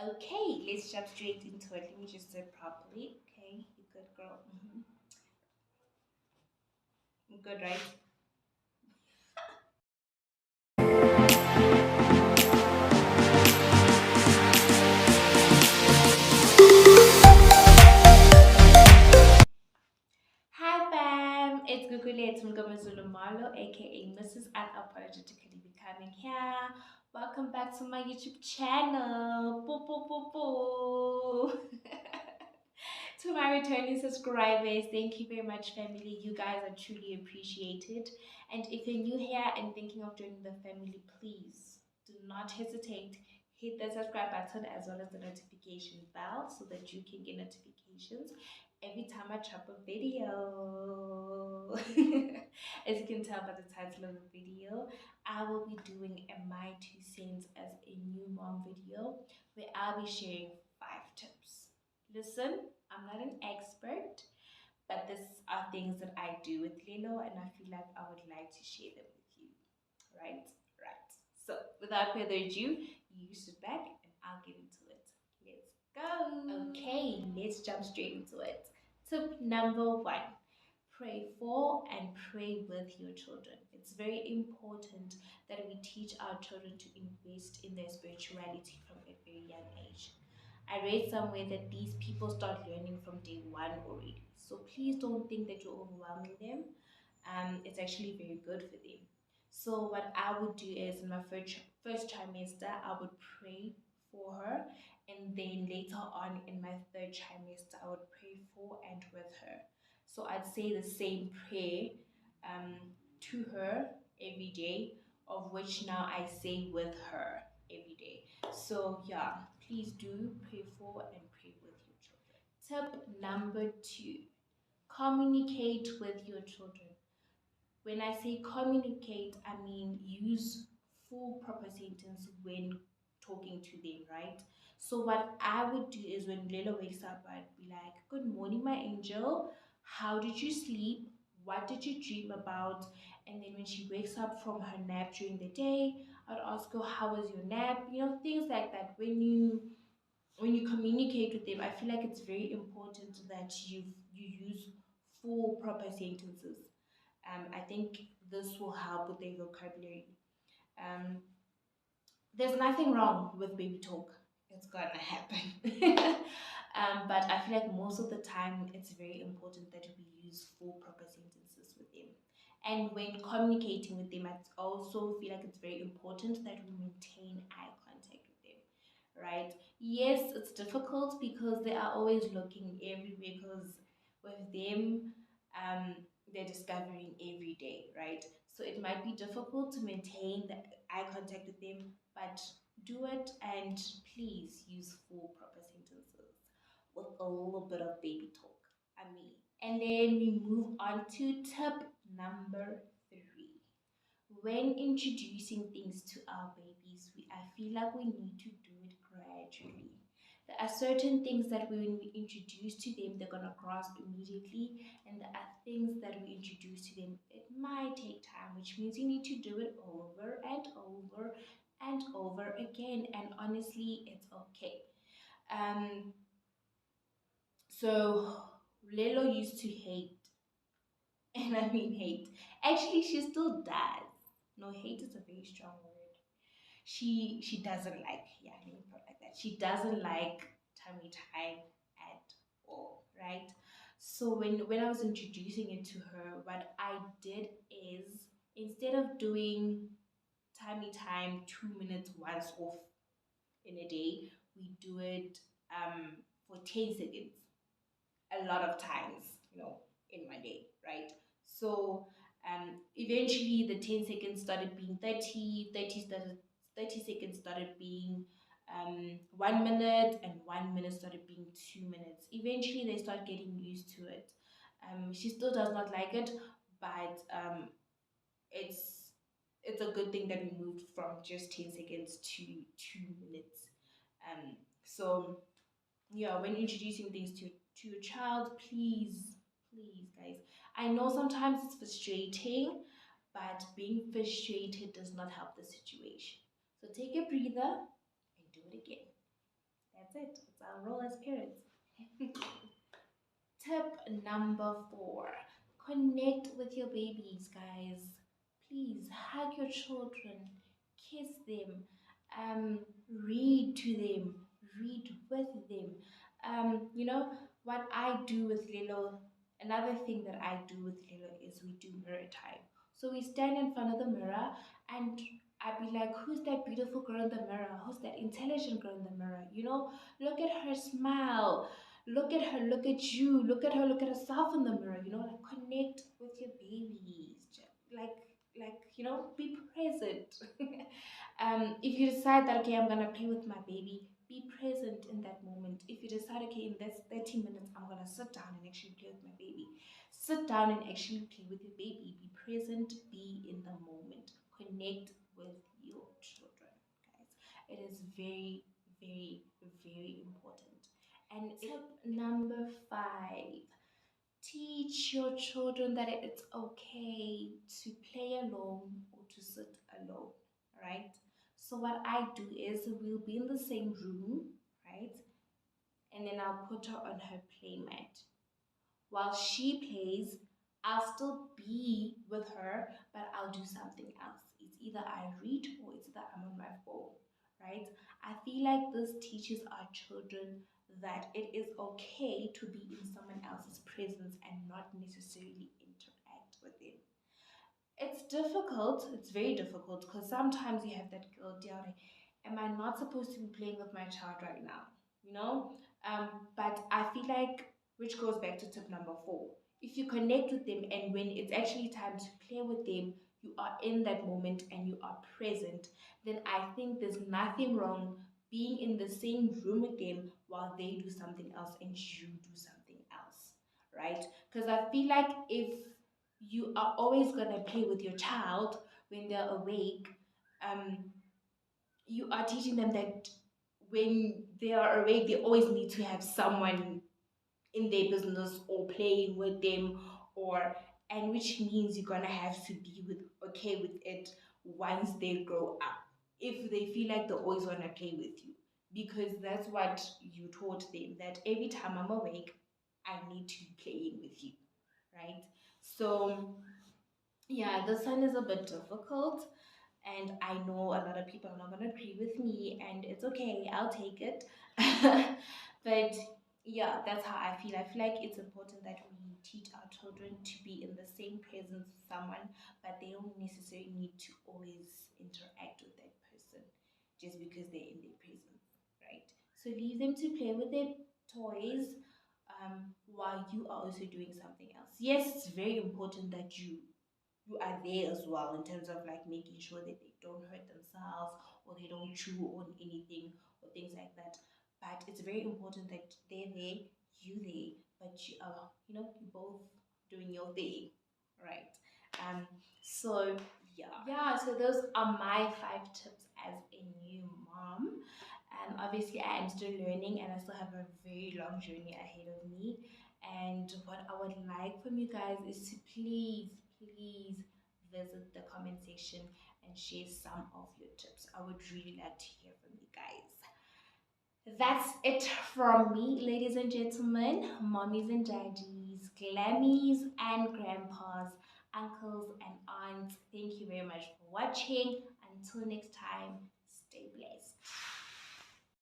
Okay, let's jump straight into it. Let me just do it properly. Okay, you good girl. Good, right? Hi fam, it's Gugule, it's Mngomezulu-Marlow, aka Mrs. Unapologetically Becoming here. Welcome back to my YouTube channel. Boo, boo, boo, boo. To my returning subscribers, thank you very much, family. You guys are truly appreciated. And if you're new here and thinking of joining the family, please do not hesitate. Hit the subscribe button as well as the notification bell so that you can get notifications every time I drop a video. As you can tell by the title of the video, I will be doing a my two cents as a new mom video where I'll be sharing 5 tips. Listen, I'm not an expert, but these are things that I do with Lilo, and I feel like I would like to share them with you. Right? Right. So, without further ado, you sit back and I'll get into it. Let's go. Okay, let's jump straight into it. Tip number one, pray for and pray with your children. It's very important that we teach our children to invest in their spirituality from a very young age. I read somewhere that these people start learning from day one already. So please don't think that you're overwhelming them. It's actually very good for them. So what I would do is in my first trimester, I would pray for her, and then later on in my third trimester, I would pray for and with her. So I'd say the same prayer um, to her every day, of which now I say with her every day. So yeah, please do pray for and pray with your children. Tip number two, communicate with your children. When I say communicate, I mean use full proper sentence when talking to them, right? So what I would do is when Lila wakes up, I'd be like, "Good morning, my angel. How did you sleep? What did you dream about?" And then when she wakes up from her nap during the day, I'd ask her, "How was your nap?" Things like that. When you communicate with them, I feel like it's very important that you use full proper sentences. I think this will help with their vocabulary. Um, there's nothing wrong with baby talk. It's gonna happen. But I feel like most of the time it's very important that we use full proper sentences with them. And when communicating with them, I also feel like it's very important that we maintain eye contact with them, right? Yes, it's difficult because they are always looking everywhere because with them, um, they're discovering every day, right? So it might be difficult to maintain the eye contact with them, but do it, and please use full proper sentences with a little bit of baby talk. I mean, and then we move on to tip number three. When introducing things to our babies, I feel like we need to do it gradually. There are certain things that when we introduce to them, they're going to grasp immediately, and there are things that we introduce to them, it might take time, which means you need to do it over and over and over again. And honestly, it's okay. Um, so Lelo used to hate, and I mean hate. Actually, she still does. No, hate is a very strong word. She doesn't like, yeah, let me put it like that. She doesn't like tummy time at all, right? So when I was introducing it to her, what I did is instead of doing tummy time 2 minutes once off in a day, we do it for 10 seconds a lot of times, in my day, right? So eventually the 10 seconds started being 30, 30 seconds started being 1 minute, and 1 minute started being 2 minutes. Eventually they start getting used to it. She still does not like it, but it's it's a good thing that we moved from just 10 seconds to 2 minutes. So yeah, when introducing things to your child, please guys, I know sometimes it's frustrating, but being frustrated does not help the situation. So take a breather and do it again. That's it. It's our role as parents. Tip number four, connect with your babies, guys. Please hug your children, kiss them, read to them, read with them. What I do with Lilo, another thing that I do with Lilo is we do mirror time. So we stand in front of the mirror and I'd be like, who's that beautiful girl in the mirror? Who's that intelligent girl in the mirror? Look at her smile, look at her, look at you, look at her, look at herself in the mirror, like connect with your babies. Be present. If you decide that, okay, I'm gonna play with my baby, be present in that moment. If you decide, okay, in this 30 minutes, I'm gonna sit down and actually play with my baby, sit down and actually play with your baby. Be present, be in the moment, connect with your children, guys. It is very, very, very important. And tip number five, teach your children that it's okay to play alone or to sit alone, right? So what I do is we'll be in the same room, right? And then I'll put her on her playmat. While she plays, I'll still be with her, but I'll do something else. It's either I read or it's either I'm on my phone, right? I feel like this teaches our children that it is okay to be in someone else's presence and not necessarily interact with them. It's difficult, it's very difficult because sometimes you have that guilt, yeah, like, am I not supposed to be playing with my child right now? You know? But I feel like, which goes back to tip number four. If you connect with them and when it's actually time to play with them, you are in that moment and you are present, then I think there's nothing wrong being in the same room with them while they do something else and you do something else, right? Because I feel like if you are always going to play with your child when they're awake, um, you are teaching them that when they are awake, they always need to have someone in their business or playing with them, or and which means you're gonna have to be okay with it once they grow up. If they feel like they always wanna play with you, because that's what you taught them, that every time I'm awake, I need to be playing with you, right? So yeah, this one is a bit difficult, and I know a lot of people are not going to agree with me, and it's okay, I'll take it. But yeah, that's how I feel. I feel like it's important that we teach our children to be in the same presence with someone, but they don't necessarily need to always interact with that person just because they're in their presence, right? So leave them to play with their toys while you are also doing something else. Yes, it's very important that you are there as well in terms of like making sure that they don't hurt themselves or they don't chew on anything or things like that. But it's very important that they're there, you there, but you are, you both doing your thing, right? Um, so yeah, so those are my 5 tips as a new mom. Obviously, I am still learning and I still have a very long journey ahead of me. And what I would like from you guys is to please, please visit the comment section and share some of your tips. I would really like to hear from you guys. That's it from me, ladies and gentlemen, mommies and daddies, glammies and grandpas, uncles and aunts. Thank you very much for watching. Until next time, stay blessed.